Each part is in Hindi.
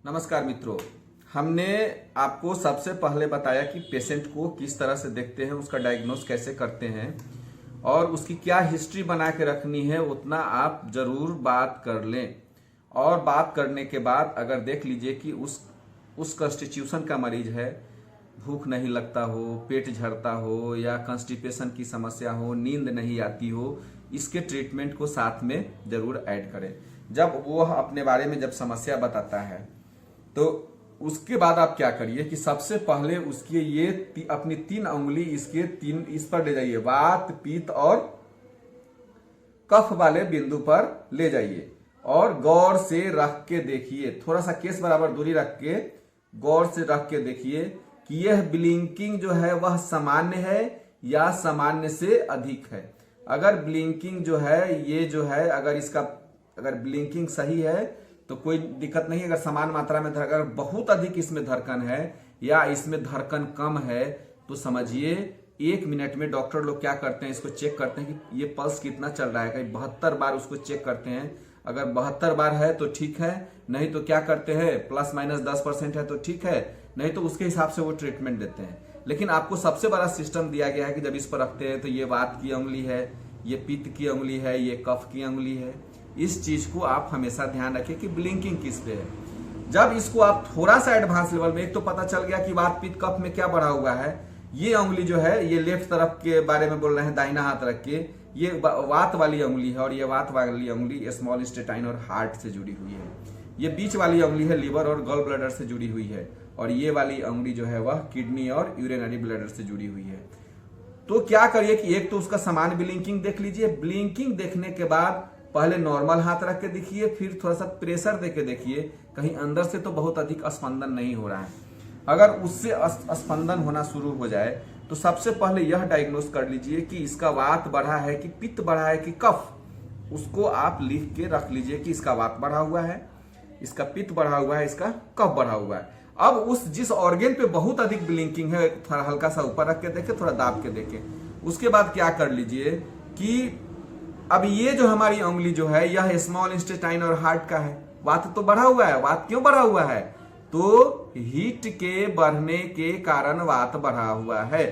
नमस्कार मित्रों, हमने आपको सबसे पहले बताया कि पेशेंट को किस तरह से देखते हैं, उसका डायग्नोस कैसे करते हैं और उसकी क्या हिस्ट्री बना के रखनी है, उतना आप जरूर बात कर लें। और बात करने के बाद अगर देख लीजिए कि उस कॉन्स्टिट्यूशन का मरीज है, भूख नहीं लगता हो, पेट झड़ता हो या कॉन्स्टिपेशन की समस्या हो, नींद नहीं आती हो, इसके ट्रीटमेंट को साथ में जरूर ऐड करें। जब वो अपने बारे में जब समस्या बताता है तो उसके बाद आप क्या करिए कि सबसे पहले उसके ये अपनी 3 उंगली इस पर ले जाइए, वात पित्त और कफ वाले बिंदु पर ले जाइए और गौर से रख के देखिए, थोड़ा सा केस बराबर दूरी रख के गौर से रख के देखिए कि यह ब्लिंकिंग जो है वह सामान्य है या सामान्य से अधिक है। अगर ब्लिंकिंग जो है ये जो है अगर ब्लिंकिंग सही है तो कोई दिक्कत नहीं। अगर समान मात्रा में अगर बहुत अधिक इसमें धड़कन है या इसमें धड़कन कम है तो समझिए 1 मिनट में डॉक्टर लोग क्या करते हैं, इसको चेक करते हैं कि ये पल्स कितना चल रहा है। कहीं 72 बार उसको चेक करते हैं। अगर 72 बार है तो ठीक है, नहीं तो क्या करते हैं ±10% है तो ठीक है, नहीं तो उसके हिसाब से वो ट्रीटमेंट देते हैं। लेकिन आपको सबसे बड़ा सिस्टम दिया गया है कि जब इस पर रखते हैं तो ये वात की उंगली है, ये पित्त की उंगली है, ये कफ की उंगली है। इस चीज को आप हमेशा ध्यान रखें कि ब्लिंकिंग किस पे है। जब इसको आप थोड़ा सा एडवांस लेवल में, एक तो पता चल गया कि वात पित्त कफ में क्या बढ़ा हुआ है, ये उंगली जो है ये लेफ्ट तरफ के बारे में बोल रहे हैं, दाहिना हाथ रख के, ये वात वाली उंगली है और ये वात वाली उंगली स्मॉल इंटेस्टाइन और हार्ट से जुड़ी हुई है। ये बीच वाली उंगली है लिवर और गॉल ब्लैडर से जुड़ी हुई है और ये वाली उंगली जो है वह किडनी और यूरिनरी ब्लैडर से जुड़ी हुई है। तो क्या करिए कि एक तो उसका समान ब्लिंकिंग देख लीजिए। ब्लिंकिंग देखने के बाद पहले नॉर्मल हाथ रख के देखिए, फिर थोड़ा सा प्रेशर दे के देखिए कहीं अंदर से तो बहुत अधिक स्पंदन नहीं हो रहा है। अगर उससे स्पंदन होना शुरू हो जाए तो सबसे पहले यह डायग्नोस कर लीजिए कि इसका वात बढ़ा है कि पित्त बढ़ा है कि कफ। उसको आप लिख के रख लीजिए कि इसका वात बढ़ा हुआ है, इसका पित्त बढ़ा हुआ है, इसका कफ बढ़ा हुआ है। अब जिस ऑर्गेन पे बहुत अधिक ब्लिंकिंग है, थोड़ा हल्का सा ऊपर रख के देखे, थोड़ा दाब के देखे। उसके बाद क्या कर लीजिए कि अब ये जो हमारी उंगली जो है यह स्मॉल इंटेस्टाइन और हार्ट का है, वात तो बढ़ा हुआ है। वात क्यों बढ़ा हुआ है? तो हीट के बढ़ने के कारण वात बढ़ा हुआ है।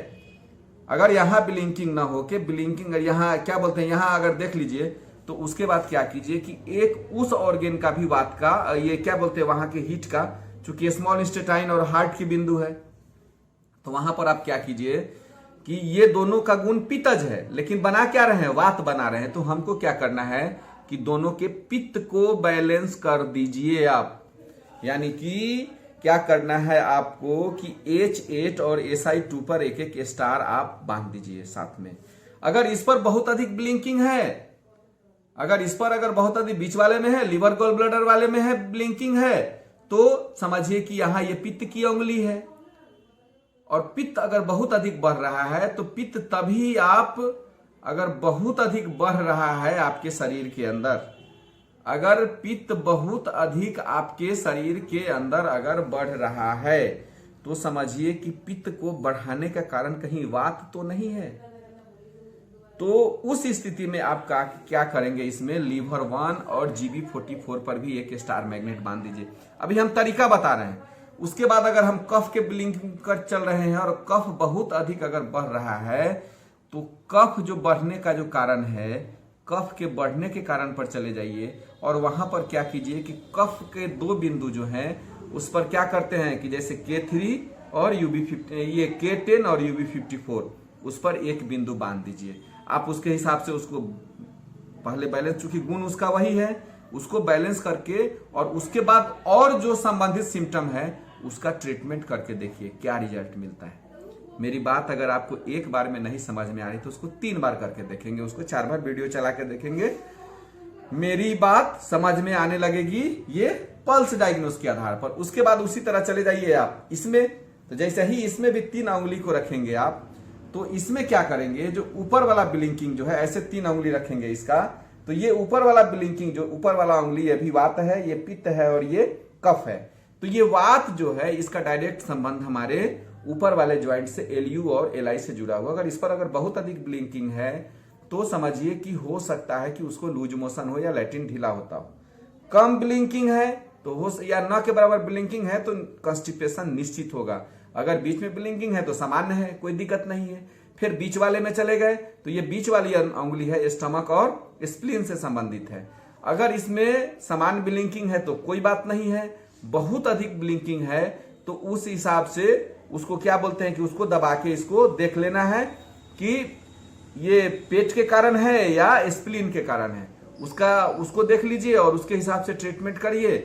अगर यहां ब्लिंकिंग ना हो के ब्लिंकिंग यहां क्या बोलते हैं, यहां अगर देख लीजिए तो उसके बाद क्या कीजिए कि एक उस ऑर्गेन का भी वात का ये क्या बोलते हैं वहां के हीट का, चूंकि स्मॉल इंटेस्टाइन और हार्ट की बिंदु है तो वहां पर आप क्या कीजिए कि ये दोनों का गुण पित्तज है, लेकिन बना क्या रहे हैं, वात बना रहे हैं। तो हमको क्या करना है कि दोनों के पित्त को बैलेंस कर दीजिए आप। यानी कि क्या करना है आपको कि H8 और SI2 पर एक एक स्टार आप बांध दीजिए साथ में। अगर इस पर बहुत अधिक ब्लिंकिंग है, अगर बहुत अधिक बीच वाले में है, लिवर गॉल ब्लैडर वाले में है ब्लिंकिंग है, तो समझिए कि यहां ये पित्त की उंगली है। और पित्त अगर बहुत अधिक बढ़ रहा है तो पित्त तभी आप, अगर बहुत अधिक बढ़ रहा है आपके शरीर के अंदर, अगर पित्त बहुत अधिक आपके शरीर के अंदर अगर बढ़ रहा है तो समझिए कि पित्त को बढ़ाने का कारण कहीं वात तो नहीं है। तो उस स्थिति में आप क्या करेंगे, इसमें लीवर 1 और GB44 पर भी एक स्टार मैग्नेट बांध दीजिए। अभी हम तरीका बता रहे हैं। उसके बाद अगर हम कफ के ब्लिंकिंग कर चल रहे हैं और कफ बहुत अधिक अगर बढ़ रहा है तो कफ जो बढ़ने का जो कारण है, कफ के बढ़ने के कारण पर चले जाइए और वहां पर क्या कीजिए कि कफ के 2 बिंदु जो हैं उस पर क्या करते हैं कि जैसे K3 और ये K10 और UB54 उस पर एक बिंदु बांध दीजिए। आप उसके हिसाब से उसको पहले बैलेंस, चूंकि गुण उसका वही है, उसको बैलेंस करके और उसके बाद और जो संबंधित सिम्टम है उसका ट्रीटमेंट करके देखिए क्या रिजल्ट मिलता है। मेरी बात अगर आपको एक बार में नहीं समझ में आ रही तो उसको 3 बार करके देखेंगे, उसको 4 बार वीडियो चला के देखेंगे, मेरी बात समझ में आने लगेगी ये पल्स डायग्नोस के आधार पर। उसके बाद उसी तरह चले जाइए आप इसमें, तो जैसे ही इसमें भी 3 उंगली को रखेंगे आप, तो इसमें क्या करेंगे, जो ऊपर वाला ब्लिंकिंग जो है ऐसे 3 उंगली रखेंगे इसका, तो ये ऊपर वाला ब्लिंकिंग जो ऊपर वाला उंगली ये भी वात है, ये पित्त है और ये कफ है। तो ये वात जो है इसका डायरेक्ट संबंध हमारे ऊपर वाले ज्वाइंट से LU और LI से जुड़ा हुआ। अगर इस पर अगर बहुत अधिक ब्लिंकिंग है तो समझिए कि हो सकता है कि उसको लूज मोशन हो या लैट्रिन ढीला होता हो। कम ब्लिंकिंग है तो हो या न के बराबर ब्लिंकिंग है तो कॉन्स्टिपेशन निश्चित होगा। अगर बीच में ब्लिंकिंग है तो सामान्य है, कोई दिक्कत नहीं है। फिर बीच वाले में चले गए तो ये बीच वाली उंगली है स्टमक और स्प्लीन से संबंधित है। अगर इसमें समान ब्लिंकिंग है तो कोई बात नहीं है, बहुत अधिक ब्लिंकिंग है तो उस हिसाब से उसको क्या बोलते हैं कि उसको दबा के इसको देख लेना है कि ये पेट के कारण है या स्प्लीन के कारण है, उसको देख लीजिए और उसके हिसाब से ट्रीटमेंट करिए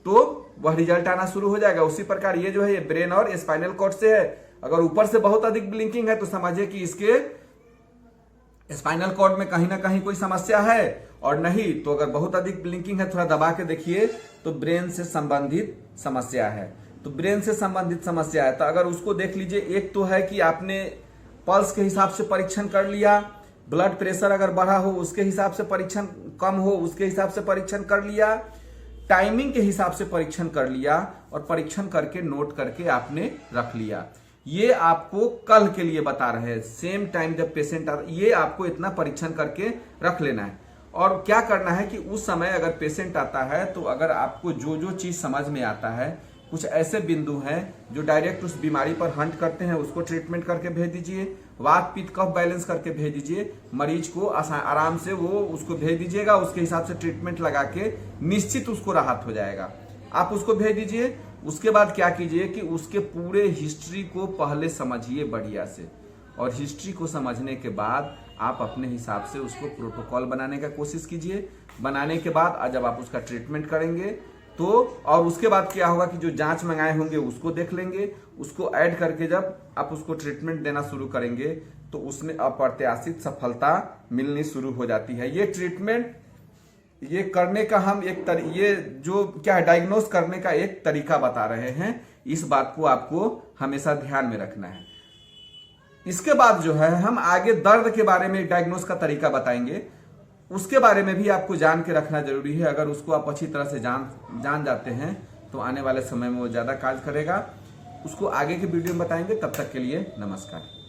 तो वह रिजल्ट आना शुरू हो जाएगा। उसी प्रकार ये जो है ये ब्रेन और स्पाइनल कॉर्ड से है। अगर ऊपर से बहुत अधिक ब्लिंकिंग है तो समझिए कि इसके स्पाइनल कॉर्ड में कहीं ना कहीं कोई समस्या है, और नहीं तो अगर बहुत अधिक ब्लिंकिंग है थोड़ा दबा के देखिए तो ब्रेन से संबंधित समस्या है। तो ब्रेन से संबंधित समस्या है तो अगर उसको देख लीजिए, एक तो है कि आपने पल्स के हिसाब से परीक्षण कर लिया, ब्लड प्रेशर अगर बढ़ा हो उसके हिसाब से परीक्षण, कम हो उसके हिसाब से परीक्षण कर लिया, टाइमिंग के हिसाब से परीक्षण कर लिया और परीक्षण करके नोट करके आपने रख लिया। ये आपको कल के लिए बता रहे हैं, सेम टाइम जब पेशेंट आता ये आपको इतना परीक्षण करके रख लेना है। और क्या करना है कि उस समय अगर पेशेंट आता है तो अगर आपको जो जो चीज समझ में आता है, कुछ ऐसे बिंदु हैं जो डायरेक्ट उस बीमारी पर हंट करते हैं, उसको ट्रीटमेंट करके भेज दीजिए। वात पित्त कफ बैलेंस करके भेज दीजिए, मरीज को आराम से वो उसको भेज दीजिएगा, उसके हिसाब से ट्रीटमेंट लगा के निश्चित उसको राहत हो जाएगा। आप उसको भेज दीजिए। उसके बाद क्या कीजिए कि उसके पूरे हिस्ट्री को पहले समझिए बढ़िया से, और हिस्ट्री को समझने के बाद आप अपने हिसाब से उसको प्रोटोकॉल बनाने का कोशिश कीजिए। बनाने के बाद जब आप उसका ट्रीटमेंट करेंगे तो, और उसके बाद क्या होगा कि जो जांच मंगाए होंगे उसको देख लेंगे, उसको ऐड करके जब आप उसको ट्रीटमेंट देना शुरू करेंगे तो उसमें अप्रत्याशित सफलता मिलनी शुरू हो जाती है। ये ट्रीटमेंट ये करने का हम ये जो क्या है डायग्नोस करने का एक तरीका बता रहे हैं। इस बात को आपको हमेशा ध्यान में रखना है। इसके बाद जो है हम आगे दर्द के बारे में डायग्नोस का तरीका बताएंगे, उसके बारे में भी आपको जान के रखना जरूरी है। अगर उसको आप अच्छी तरह से जान जाते हैं तो आने वाले समय में वो ज्यादा कार्य करेगा। उसको आगे के वीडियो में बताएंगे। तब तक के लिए नमस्कार।